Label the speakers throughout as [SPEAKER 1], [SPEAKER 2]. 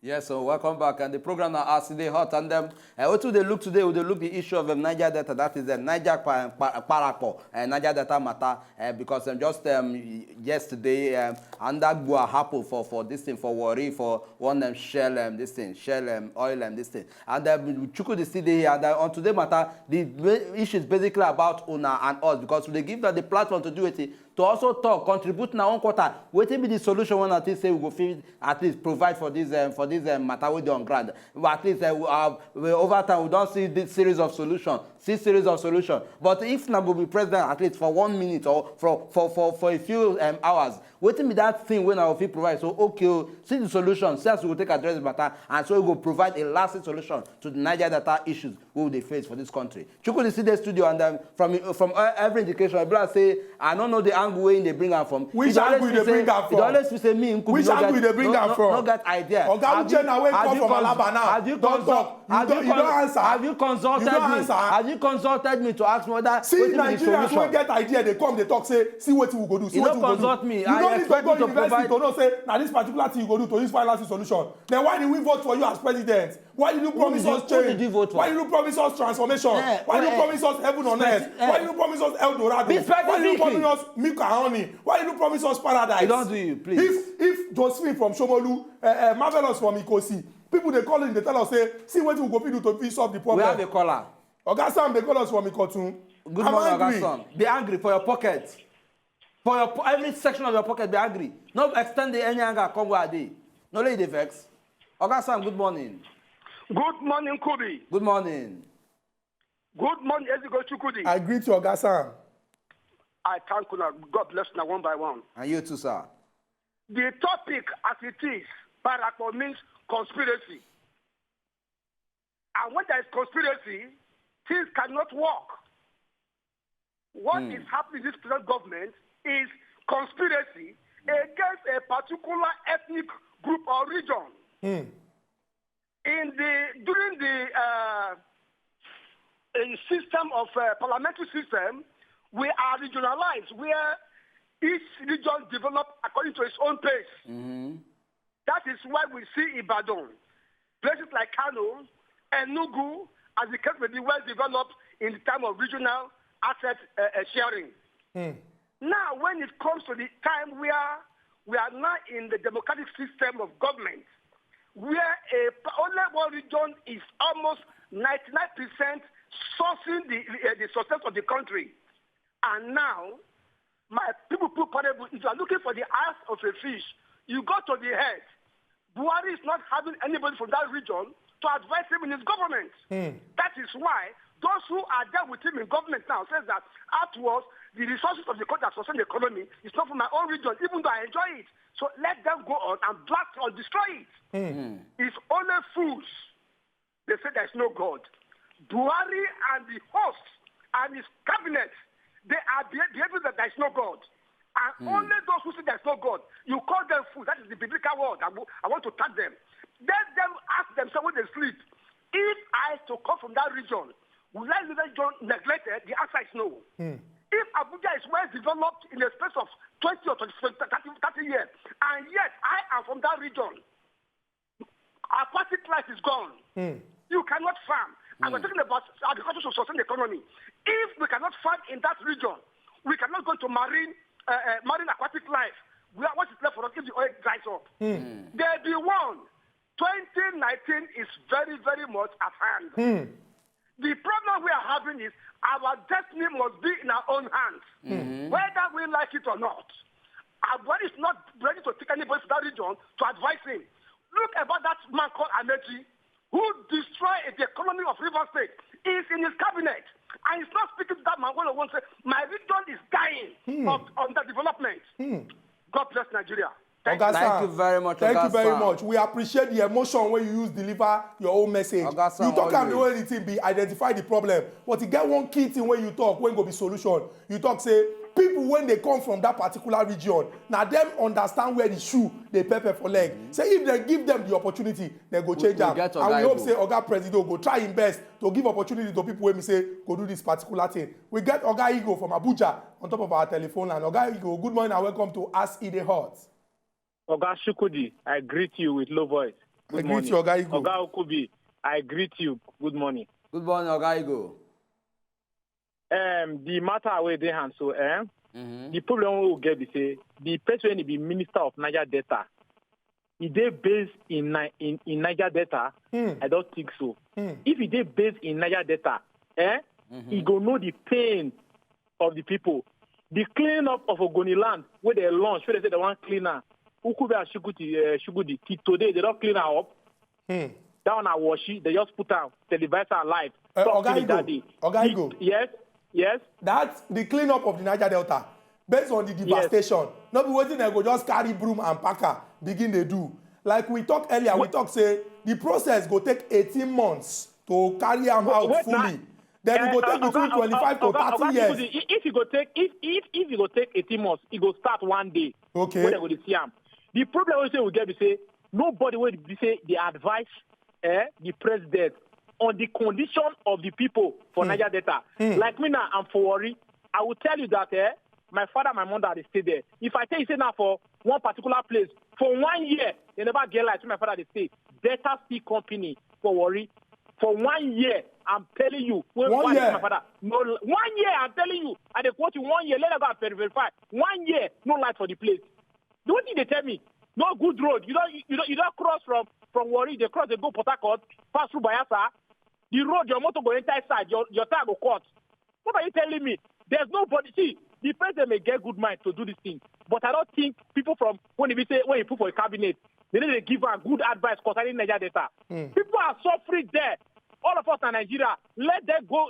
[SPEAKER 1] Yes, so welcome back. And the program now as they hot and what do they look today? They look the issue of Niger Delta, that is the Niger Parapo, Niger Delta matter, because just yesterday, Andagua happened for this thing, for worry, for one shell, this thing, shell, oil, this thing. And Chukwudi is still here. And on today matter, the issue is basically about Una and us, because they give them the platform to do it. To also talk, contribute in our own quarter. What will be the solution when at least say we go feel, at least provide for this matter with on ground. But at least over time we don't see this series of solutions. But if not go be president at least for 1 minute or for a few hours, what will be that thing when our feel provide? So okay, see the solution. Since we will take address the matter, and so we will provide a lasting solution to the Niger Delta issues we will face for this country. Chukwudi see the studio and from every indication, people say I don't know the angle where they bring her from.
[SPEAKER 2] Which angle they bring her from?
[SPEAKER 1] Always say me Nkubi.
[SPEAKER 2] Which angle they bring her from?
[SPEAKER 1] No get idea.
[SPEAKER 2] Oga Uchenna wey come from Alaba now.
[SPEAKER 1] Have you
[SPEAKER 2] don't talk. You don't answer.
[SPEAKER 1] Have you consulted me? Have you consulted me to ask me whether
[SPEAKER 2] see Nigerians wey get idea they come they talk say see what we go do. See what we go do.
[SPEAKER 1] Consult me.
[SPEAKER 2] You don't need to go to university to know say now this particular thing you go do to this final solution. Then why did we vote for you as president? Why did you promise us change?
[SPEAKER 1] Who did you vote for?
[SPEAKER 2] Why did you promise us transformation? Why did you promise us heaven on earth? Why did you promise us El Dorado? Why did you promise us milk and honey? Why did you promise us paradise?
[SPEAKER 1] You don't do you, please.
[SPEAKER 2] If Josephine from Shomolu, Marvelous from Ikosi, people they call in, they tell us say, see what we go do to solve the problem.
[SPEAKER 1] We have a caller.
[SPEAKER 2] Oga Sam, they call us from Ikotun.
[SPEAKER 1] Good morning, Oga Sam. Be angry for your pocket. For your every section of your pocket, be angry. No extend the any anger, come where they. No lay the vex. Oga Sam, good morning.
[SPEAKER 3] Good morning, Nkubi.
[SPEAKER 1] Good morning.
[SPEAKER 3] Good morning, Ezugwu Chukwudi.
[SPEAKER 2] I greet you, Oga Sam.
[SPEAKER 3] I thank you. God bless you one by one.
[SPEAKER 1] And you too, sir.
[SPEAKER 3] The topic as it is, Parapo means conspiracy. And when there is conspiracy, things cannot work. What is happening in this present government is conspiracy against a particular ethnic group or region. During the system of parliamentary system, we are regionalized, where each region develops according to its own pace. That is why we see Ibadan, places like Kano, Enugu, as the case may be, well developed in the time of regional asset sharing. Now, when it comes to the time where we are now in the democratic system of government, where only one region is almost 99% sourcing the success of the country. And now, my people put portable, if you are looking for the eyes of a fish, you go to the head. Buhari is not having anybody from that region to advise him in his government. That is why those who are there with him in government now says that afterwards, the resources of the country that sustain the economy is not from my own region, even though I enjoy it. So let them go on and blast or destroy it. It's only fools. They say there's no God. Buhari and the host and his cabinet, they are behaving that there's no God. And only those who say there's no God, you call them fools. That is the biblical word. I want to tag them. Let them ask themselves when they sleep, if I to come from that region, will I leave that region neglected? The answer is no. If Abuja is well developed in the space of 20 or 30 years, and yet I am from that region, aquatic life is gone. You cannot farm. And we're talking about agriculture to sustain the economy. If we cannot farm in that region, we cannot go to marine aquatic life. What is left for us if the oil dries up? There be one. 2019 is very, very much at hand. The problem we are having is our destiny must be in our own hands, whether we like it or not. Our body is not ready to take anybody from that region to advise him. Look about that man called Amechi, who destroyed the economy of River State. He is in his cabinet. And he's not speaking to that man when he wants to say, my region is dying of the development. God bless Nigeria.
[SPEAKER 1] Thank you very much.
[SPEAKER 2] Thank you very much. We appreciate the emotion when you use deliver your own message. You talk about the way it be identify the problem, but you get one key thing when you talk when go be solution. You talk say people when they come from that particular region, now them understand where the shoe they pepper for leg. Say if they give them the opportunity, they go change them. And we hope say Oga Presido go try his best to give opportunity to people when we say go do this particular thing. We get Oga Igo from Abuja on top of our telephone line. Oga Igo, good morning and welcome to Ask Ide Hot.
[SPEAKER 4] Oga Chukwudi, I greet you with low voice.
[SPEAKER 2] Good morning. Oga
[SPEAKER 4] Nkubi, I greet you. Good morning.
[SPEAKER 1] Good morning, Oga Igo.
[SPEAKER 4] The matter where they hand so the problem we will get is say the person will be Minister of Niger Delta. Is they based in Niger Delta? I don't think so. If he is based in Niger Delta, he go know the pain of the people. The cleaning up of Ogoni land where they launch, where they say they want cleaner. Nkubi and Chukwudi, today they don't clean her up. That one I wash it, they just put out televisor live.
[SPEAKER 2] Oga Igo.
[SPEAKER 4] Yes.
[SPEAKER 2] That's the cleanup of the Niger Delta based on the devastation. Yes. Not be waiting they go just carry broom and packer begin they do. Like we talked earlier, we talk say the process go take 18 months to carry them out fully. Then it go take between 25 to 30 years.
[SPEAKER 4] If you go take 18 months, it go start one day.
[SPEAKER 2] Okay.
[SPEAKER 4] When they go to see him. The problem we get is say nobody will say they advise the president on the condition of the people for Niger Delta. Like me now, I'm for worry. I will tell you that my father and my mother, they stay there. If I tell you say now for one particular place, for 1 year, they never get light to my father, they stay. Delta Steel Company, for worry. For 1 year, I'm telling you.
[SPEAKER 2] 1 year?
[SPEAKER 4] My father, no, 1 year, I'm telling you. And they quote you 1 year, let them go and verify. 1 year, no light for the place. The only thing they tell me, no good road. You don't cross from Warri, they cross, they go Port Harcourt, pass through Bayelsa. The road, your motor go enter inside, your tire go cut. What are you telling me? There's nobody. See, the president may get good mind to do this thing, but I don't think people from when you put for a cabinet, they need to give her good advice concerning Niger Delta. People are suffering there. All of us in Nigeria, let them go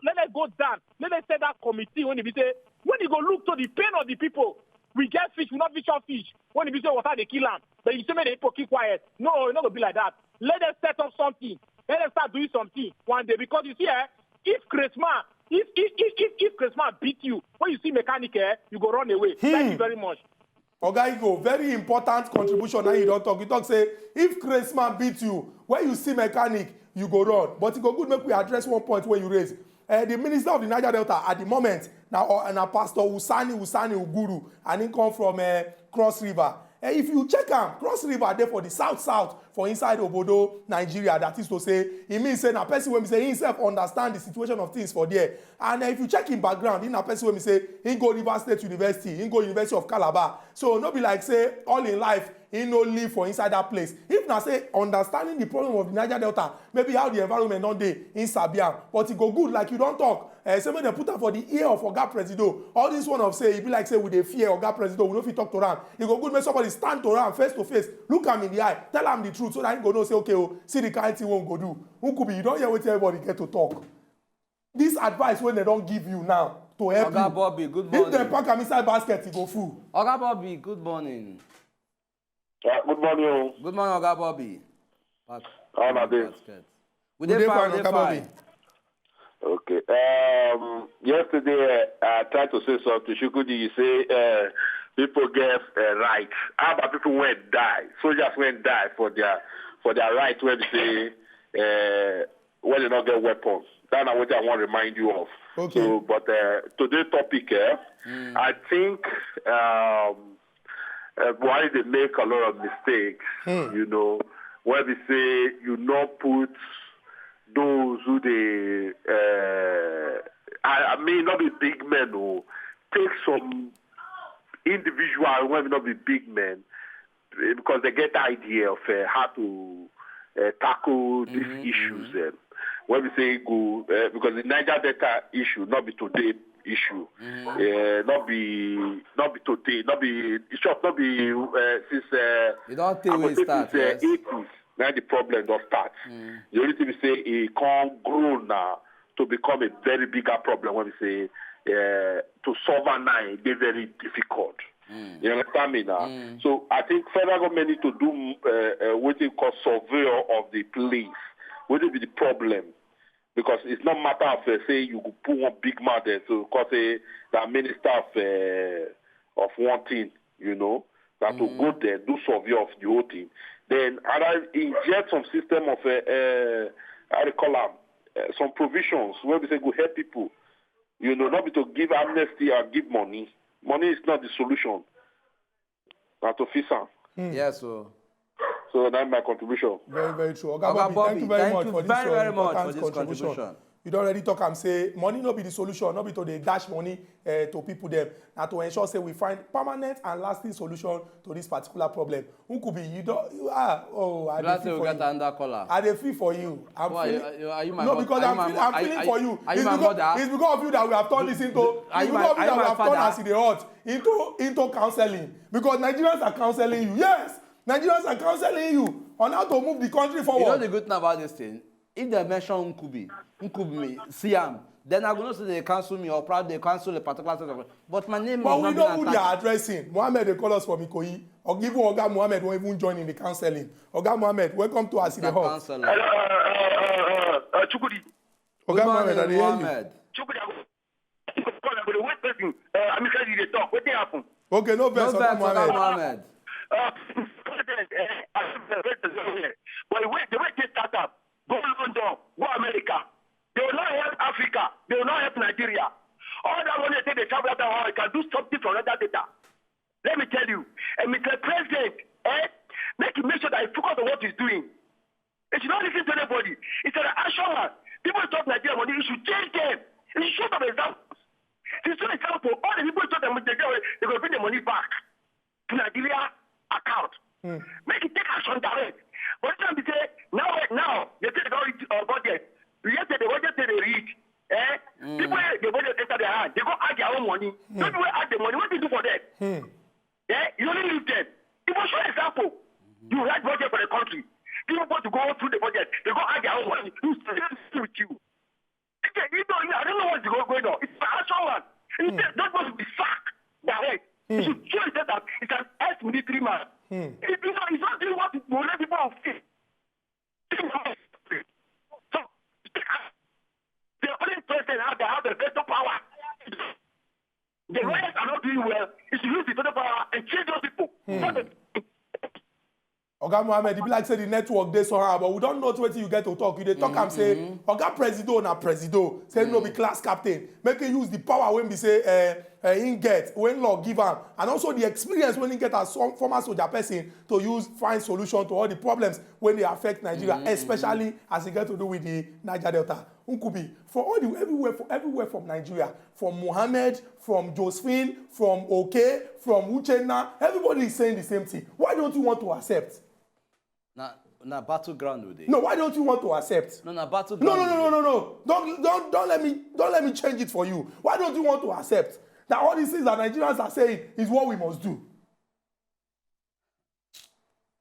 [SPEAKER 4] down. Let them set that committee when you go look to the pain of the people. We get fish, we not fish on fish. When you say water, they kill them. But you say, the people keep quiet. No, it's not going to be like that. Let them set up something. Let them start doing something one day. Because you see, if Christmas beat you, when you see mechanic, you go run away. Thank you very much.
[SPEAKER 2] Oga Igo, very important contribution. Now you don't talk. You talk say, if Christmas beat you, when you see mechanic, you go run. But it go good make we address one point where you raise. The minister of the Niger Delta at the moment now Pastor Usani Uguru, and he come from Cross River. If you check him, Cross River there for the south for inside Obodo, Nigeria. That is to say, it means say na person when we say he himself understand the situation of things for there. And if you check him background, he na person when we say he go River State University, he go University of Calabar. So no be like say all in life he no live for inside that place. If na say understanding the problem of the Niger Delta, maybe how the environment don dey in Sabian, but it go good like you don't talk. Say when they put am for the ear of Oga Presido, all this one of say, it be like say we dey fear Oga Presido, we no fit talk to am. It go good make somebody stand to am face to face, look am in the eye, tell am the truth so that he go know say okay, oh, see the kind thing won't go do. Nkubi, you don't hear what everybody get to talk. This advice when they don't give you now to help
[SPEAKER 1] Oga
[SPEAKER 2] you.
[SPEAKER 1] Bobby, good morning.
[SPEAKER 2] If they pack am inside basket, it go full.
[SPEAKER 1] Oga Bobby, good morning.
[SPEAKER 5] Good morning.
[SPEAKER 1] Good morning, Oga Bobby.
[SPEAKER 5] How are you?
[SPEAKER 1] We dey fine, Oga Bobby.
[SPEAKER 5] Okay. Yesterday, I tried to say something. Chukwudi, you say people get rights. How about people went die? Soldiers went die for their right when they say when they don't get weapons. That's what I want to remind you of.
[SPEAKER 2] Okay.
[SPEAKER 5] So, but today's topic, I think why they make a lot of mistakes. You know, where they say you not put those who they, I mean, not be big men who take some individual who may not be big men because they get the idea of how to tackle these issues. When we say go, because the Niger Delta issue not be today issue, not be today, not be it's just not be since
[SPEAKER 1] you don't think we start. Yes.
[SPEAKER 5] 80s. Now the problem don't start. The only thing we say it can't grow now to become a very bigger problem. When we say to solve it now, it's very difficult. You understand me now? So I think federal government need to do what they call survey of the place. What will be the problem? Because it's not matter of say you put one big man there, so because the minister of one thing, you know, that to go there, do survey of the whole thing. Then either inject some system of how they call them, some provisions where we say go help people. You know, not be to give amnesty or give money. Money is not the solution. Not to fix them.
[SPEAKER 1] Yes, so
[SPEAKER 5] So that's my contribution.
[SPEAKER 2] Very, very true.
[SPEAKER 1] Oga Bobby,
[SPEAKER 2] thank you very much for this
[SPEAKER 1] very much for
[SPEAKER 2] important
[SPEAKER 1] this
[SPEAKER 2] contribution. You don't already talk and say money not be the solution, not be to the dash money to people them. Now to ensure say we find permanent and lasting solution to this particular problem. Nkubi, I
[SPEAKER 1] glad to get under collar.
[SPEAKER 2] I dey feel for you. I'm feeling.
[SPEAKER 1] Are you my
[SPEAKER 2] No, because I'm feeling for you. It's because of you that we have turned this into. It's because of you that we have turned as in the hot into counseling. Because Nigerians are counseling you. Yes, Nigerians are counseling you on how to move the country forward.
[SPEAKER 1] You know the good thing about this thing? If they mention Nkubi, Siam, then I'm going to say they cancel me or probably they cancel a particular set of. But my name
[SPEAKER 2] but
[SPEAKER 1] is
[SPEAKER 2] we
[SPEAKER 1] not
[SPEAKER 2] know who they are addressing. Mohammed, they call us from Ikoyi. Or give Oga Mohammed won't even join in the counseling. Oga Mohammed, welcome to us in the hall.
[SPEAKER 3] Chukwudi.
[SPEAKER 2] Oga Mohammed, I hear you.
[SPEAKER 3] Chukwudi, I'm going to wait person. I'm going to talk. What happened?
[SPEAKER 2] Okay, no verse, Oga Mohammed.
[SPEAKER 3] But the way they start up, go London, go America. They will not help Africa. They will not help Nigeria. All that when they say they travel out how can do something from other data. Let me tell you, and Mr. President, make sure that he focus on what he's doing. He should not listen to anybody. It's an action man. People talk Nigeria money, he should change them. He should show them examples. He should example. All the people talk them they're going to bring the money back to Nigeria account. Make it take action direct. But time they say now they say they don't reach budget. Yesterday the budget they reach. People the budget enter their hand. They go add their own money. Don't you add the money? What do you do for them? You only leave them. If I show an example, you write budget for the country. People want to go through the budget. They go add their own money. Who's with you? I don't know what's going on. It's an action one. It's not supposed to be sacked direct. You should show that it's an ex-military man. It's not doing what let people feel. So, the only person out there have the veto power. The rest are not doing well. You should use the veto power and change those people.
[SPEAKER 2] Oga Mohammed, it be like say the network dey somehow, but we don't know wetin you get to talk. You dey talk and say, Oga Presido na Presido, say no be class captain. Make him use the power when we say him get, when law give am, and also the experience when he get as some former soldier person to find solution to all the problems when they affect Nigeria, especially as it get to do with the Niger Delta. Nkubi, for all the everywhere from Nigeria, from Mohammed, from Josephine, from Oke, from Uchenna, everybody is saying the same thing. Why don't you want to accept?
[SPEAKER 1] Na battleground with it.
[SPEAKER 2] No, why don't you want to accept?
[SPEAKER 1] No, na battleground.
[SPEAKER 2] No. Don't let me change it for you. Why don't you want to accept that all these things that Nigerians are saying is what we must do?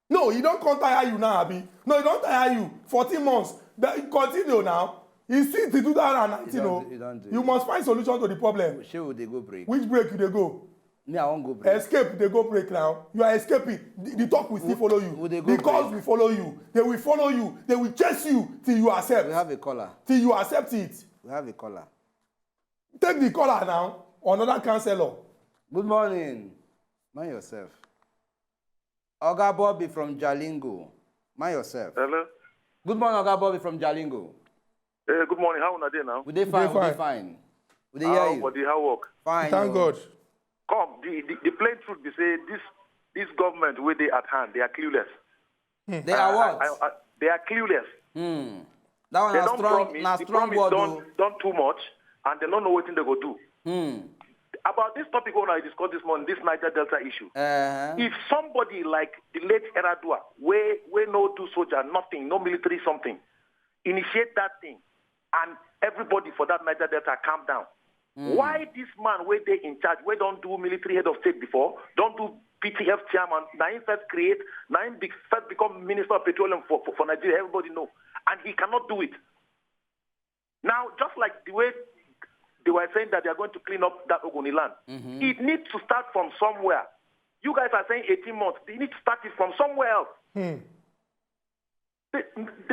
[SPEAKER 2] No, he don't tire you now, Abi. No, he don't tire you. 14 months. Continue now. It's since 2019. You must find solution to the problem.
[SPEAKER 1] Sure, they go break.
[SPEAKER 2] Which break you they go?
[SPEAKER 1] Me, I won't go break.
[SPEAKER 2] Escape, they go break now. You are escaping. The talk will still follow you. The calls will follow you. They will follow you. They will chase you till you accept.
[SPEAKER 1] We have a caller.
[SPEAKER 2] Till you accept it.
[SPEAKER 1] We have a caller.
[SPEAKER 2] Take the caller now. Another counselor.
[SPEAKER 1] Good morning. Mind yourself. Oga Bobby from Jalingo. Mind yourself.
[SPEAKER 5] Hello.
[SPEAKER 1] Good morning, Oga Bobby from Jalingo.
[SPEAKER 5] Good morning. How are you now?
[SPEAKER 1] We dey fine. We dey hear you.
[SPEAKER 5] For the hard work.
[SPEAKER 1] Fine.
[SPEAKER 2] Thank God.
[SPEAKER 5] Come, the plain truth be say this government where they at hand, they are clueless.
[SPEAKER 1] They are what?
[SPEAKER 5] They are clueless.
[SPEAKER 1] That one is strong. Na strong word.
[SPEAKER 5] Done too much, and they don't know what they go do. About this topic when I discussed this morning, this Niger Delta issue. If somebody like the late Eradua, where no do soldier, nothing, no military something, initiate that thing, and everybody for that Niger Delta calm down. Why this man where they in charge, where don't do military head of state before, don't do PTF chairman, now he first first become Minister of Petroleum for Nigeria, everybody know. And he cannot do it. Now, just like the way they were saying that they are going to clean up that Ogoni land, it needs to start from somewhere. You guys are saying 18 months. They need to start it from somewhere else. The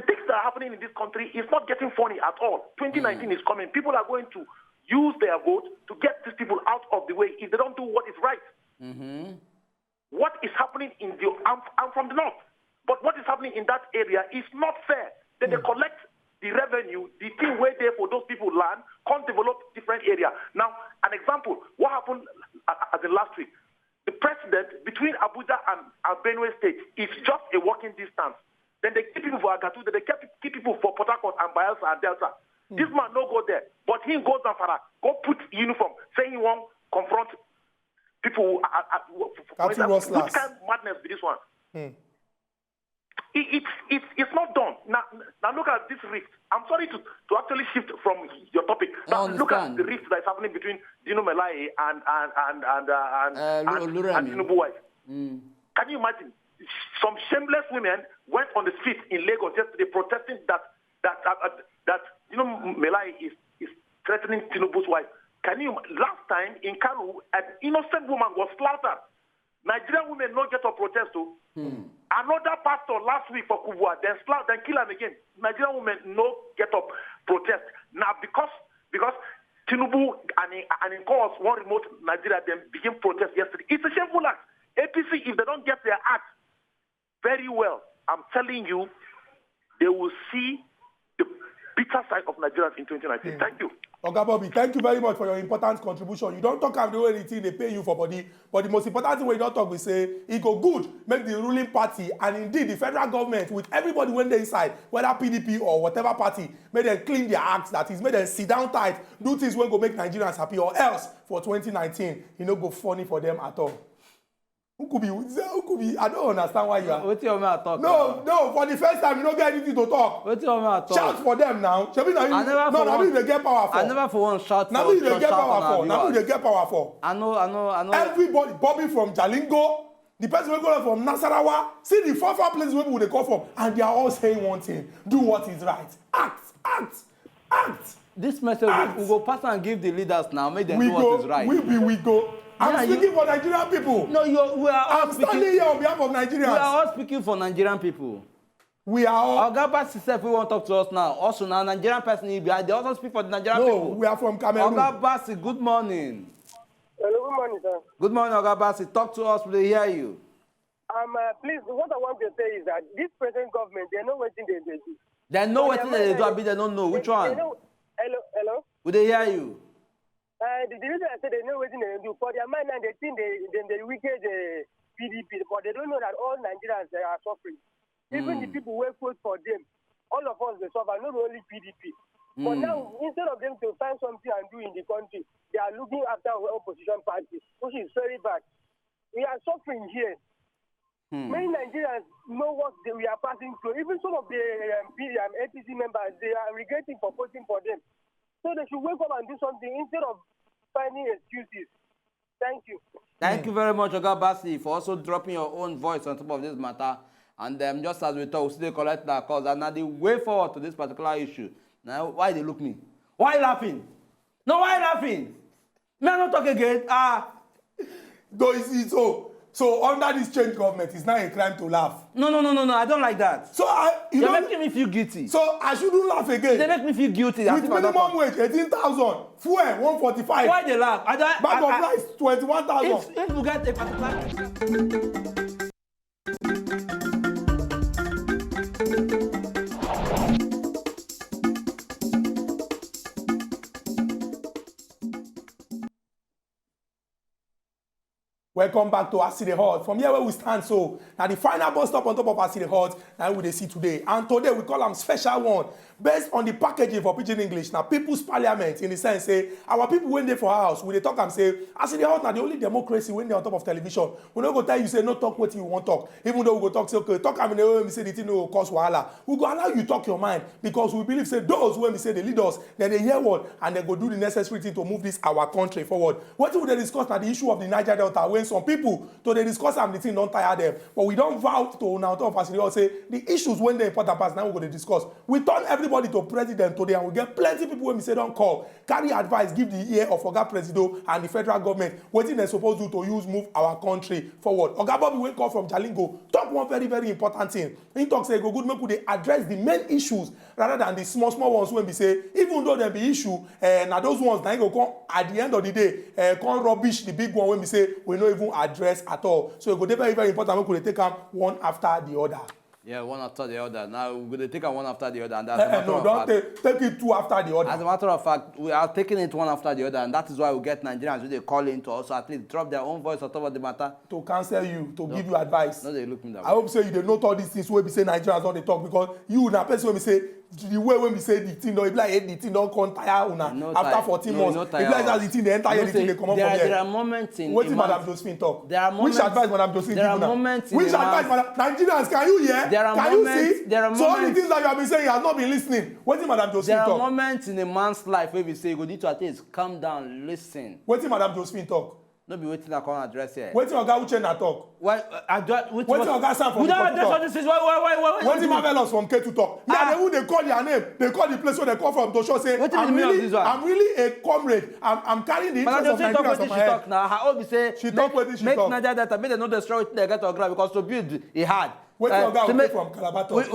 [SPEAKER 5] things that are happening in this country is not getting funny at all. 2019 is coming. People are going to use their vote to get these people out of the way if they don't do what is right. What is happening in the... I'm from the north. But what is happening in that area is not fair. Then they collect the revenue, the thing where there for those people land, can't develop different area. Now, an example, what happened as in last week? The president, between Abuja and Benue State is just a walking distance. Then they keep people for Agatu, then they keep people for Port Harcourt and Bayelsa and Delta. This man no go there, but he goes Zamfara, go put uniform, saying he won't confront people. Which kind of madness is this one? It's not done. Now look at this rift. I'm sorry to actually shift from your topic. Now look at the rift that is happening between Dino Melai and Tinubu wife. Can you imagine? Some shameless women went on the street in Lagos yesterday protesting that Melai is threatening Tinubu's wife. Last time in Kanu, an innocent woman was slaughtered. Nigerian women not get a protest too. Another pastor last week for Kubwa, then kill him again. Nigerian women no get up protest. Now because Tinubu and in cause one remote Nigeria then begin protest yesterday. It's a shameful act. APC, if they don't get their act very well, I'm telling you, they will see the bitter side of Nigerians in 2019. Thank you.
[SPEAKER 2] Oga Bobby, thank you very much for your important contribution. You don't talk about the anything they pay you for body, but the most important thing when you don't talk, we say it go good, make the ruling party and indeed the federal government with everybody when they inside, whether PDP or whatever party, make them clean their acts. That is, make them sit down tight, do things when go make Nigerians happy, or else for 2019, you know, go funny for them at all. Nkubi, I don't understand why you are.
[SPEAKER 1] What you want me to talk?
[SPEAKER 2] No, for the first time, you don't get anything to talk.
[SPEAKER 1] What you want me to talk?
[SPEAKER 2] Shout for them now. Now they get powerful.
[SPEAKER 1] I never for one shout.
[SPEAKER 2] Now they get powerful. Now they get powerful.
[SPEAKER 1] I know.
[SPEAKER 2] Everybody, Bobby from Jalingo, the person we go from Nasarawa, see the four places where they come from, and they are all saying one thing: do what is right. Act.
[SPEAKER 1] This message we go pass and give the leaders now. Make them do what is right.
[SPEAKER 2] We go. I'm speaking for Nigerian people.
[SPEAKER 1] No, we are all
[SPEAKER 2] I'm standing here on behalf of Nigerians.
[SPEAKER 1] We are all speaking for Nigerian people.
[SPEAKER 2] We are all.
[SPEAKER 1] Oga Bassi said we want to talk to us now. Also, now Nigerian person they also speak for the Nigerian people.
[SPEAKER 2] No, we are from Cameroon.
[SPEAKER 1] Oga Bassi, good morning.
[SPEAKER 6] Hello, good morning, sir.
[SPEAKER 1] Good morning, Oga Bassi. Talk to us. We hear you.
[SPEAKER 6] Please, what I want to say is that this present government, they know what thing they do.
[SPEAKER 1] They know what thing they do, but they don't know. Which one?
[SPEAKER 6] Hello?
[SPEAKER 1] Would they hear you?
[SPEAKER 6] The reason I said they know what they do, for their mind and they think they wicked PDP, but they don't know that all Nigerians are suffering. Even the people who vote for them, all of us they suffer, not only PDP. But now, instead of them to find something and do in the country, they are looking after our opposition party, which is very bad. We are suffering here. Many Nigerians know what we are passing through. Even some of the APC members, they are regretting for voting for them. So they should wake up and do something instead of finding excuses. Thank you.
[SPEAKER 1] Thank you very much, Oga Bassi, for also dropping your own voice on top of this matter. And just as we talk, we still collect that cause. And now the way forward to this particular issue. Now, why they look me? Why you laughing? No, why you laughing? May I not talk again?
[SPEAKER 2] No, it's so under this change government, it's not a crime to laugh.
[SPEAKER 1] No, I don't like that.
[SPEAKER 2] So
[SPEAKER 1] You're making me feel guilty.
[SPEAKER 2] So I shouldn't laugh again.
[SPEAKER 1] They make me feel guilty.
[SPEAKER 2] With minimum wage 18,000, fuel 145.
[SPEAKER 1] Why they laugh?
[SPEAKER 2] Bag of rice 21,000.
[SPEAKER 1] If you get a particular.
[SPEAKER 2] Welcome back to Aside Hall. From here where we stand, so now the final bus stop on top of Aside Hall, now we see today. And today we call them special one. Based on the packaging for Pidgin English, now People's Parliament, in the sense, say, our people when they for house, we they talk and say, Aside Hall now the only democracy when they on top of television. We don't go tell you, say, no talk what you want talk. Even though we go talk, say, okay, talk and we say the thing will cause wahala. We go allow you talk your mind, because we believe, say, those when we say the leaders, then they hear what, and they go do the necessary thing to move this our country forward. What would they discuss now the issue of the Niger Delta, when some people, so they discuss and the thing don't tire them. But we don't vow to now talk of Aside, say, the issues when they important pass, now we're going to discuss. We turn everybody to president today, and we get plenty of people when we say don't call, carry advice, give the ear of Oga Presido and the federal government, what they're supposed to do to use move our country forward. Oga Bobby wake up from Jalingo, talk one very, very important thing. He talk say, go good, make they address the main issues rather than the small ones when we say, even though there be issue, now those ones, now go come at the end of the day, come rubbish the big one when we say, we not even address at all. So it go very, very important, we could take them one after the other.
[SPEAKER 1] Yeah, one after the other. Now we're going to take it one after the other. And that's
[SPEAKER 2] no, don't take it two after the other.
[SPEAKER 1] As a matter of fact, we are taking it one after the other, and that is why we get Nigerians who they call in to also at least drop their own voice on top of the matter.
[SPEAKER 2] To counsel you, to give you advice.
[SPEAKER 1] No, they look me that way.
[SPEAKER 2] I hope say you don't know all these things where we say Nigerians don't they talk, because you na person when we say the way when we say the thing, it be like the thing don't come tire una after 14 months. It be like that the thing, the entire thing they come up from there.
[SPEAKER 1] There are moments in
[SPEAKER 2] what did Madam Josephine talk?
[SPEAKER 1] There are moments.
[SPEAKER 2] Which advice Madam Josephine give una? Which advice Madam? Nigerians, can you hear?
[SPEAKER 1] There are
[SPEAKER 2] can
[SPEAKER 1] moments.
[SPEAKER 2] You see?
[SPEAKER 1] There are
[SPEAKER 2] so
[SPEAKER 1] moments.
[SPEAKER 2] all the things that you have been saying, you have not been listening. What did Madam Josephine talk?
[SPEAKER 1] There are moments in a man's life where we say you need to at least calm down, listen.
[SPEAKER 2] What did Madam Josephine talk?
[SPEAKER 1] No be waiting I come address here.
[SPEAKER 2] What did Oga Uche na talk?
[SPEAKER 1] Why
[SPEAKER 2] what did Oga Sam from
[SPEAKER 1] K2 talk?
[SPEAKER 2] What did Marvelous from K2 talk? Yeah, they call their name. They call the place where they come from to show say, I'm really a comrade. I'm carrying the interest of Nigerians on my head.
[SPEAKER 1] Talk now. I hope say
[SPEAKER 2] she talk what she
[SPEAKER 1] make
[SPEAKER 2] talk.
[SPEAKER 1] Niger Delta, make them not destroy they get to ground because to build it hard.
[SPEAKER 2] What Oga from Calabar talk?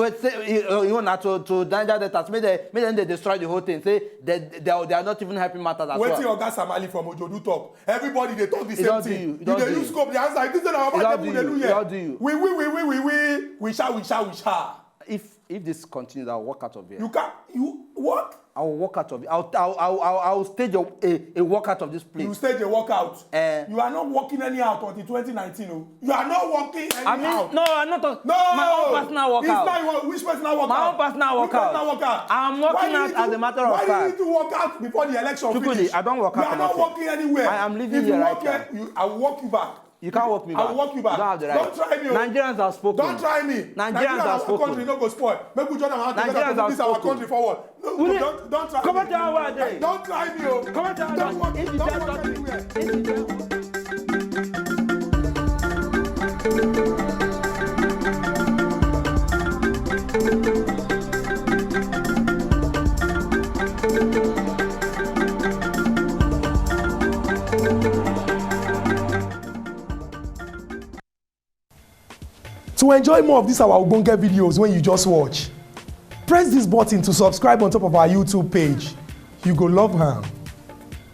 [SPEAKER 1] You want to Niger Delta, make them they destroy the whole thing. Say they are not even helping matters as well.
[SPEAKER 2] What Oga Samali from Ojodu talk? Everybody they talk the same thing.
[SPEAKER 1] They
[SPEAKER 2] use scope the answer. This is our
[SPEAKER 1] do you.
[SPEAKER 2] We shall.
[SPEAKER 1] If this continues, I'll walk out of here.
[SPEAKER 2] You what?
[SPEAKER 1] I will walk out of it. I will stage a walk out of this place.
[SPEAKER 2] You stage a walkout. You are not walking any out until 2019. Oh. You are not walking any out.
[SPEAKER 1] No, I'm not talking.
[SPEAKER 2] No,
[SPEAKER 1] my own personal walkout.
[SPEAKER 2] Which personal walkout?
[SPEAKER 1] My own personal walkout. I'm walking out as a matter of fact.
[SPEAKER 2] Why you need to walk out before the election finish?
[SPEAKER 1] I don't walk out.
[SPEAKER 2] You are not walking anywhere.
[SPEAKER 1] I am leaving here right now.
[SPEAKER 2] I will walk you back.
[SPEAKER 1] You can't walk me back.
[SPEAKER 2] I will walk you back.
[SPEAKER 1] You don't have the right.
[SPEAKER 2] Don't try me.
[SPEAKER 1] Nigerians have spoken.
[SPEAKER 2] Don't try me.
[SPEAKER 1] Nigerians have spoken.
[SPEAKER 2] Our country no go spoil. Make we join our hands together to move our country forward. No, don't try me.
[SPEAKER 1] Come on to our day.
[SPEAKER 2] Don't try me.
[SPEAKER 1] Come on to our day.
[SPEAKER 2] Don't walk anywhere. To enjoy more of these our Ogbonge videos when you just watch, press this button to subscribe on top of our YouTube page. You go love her.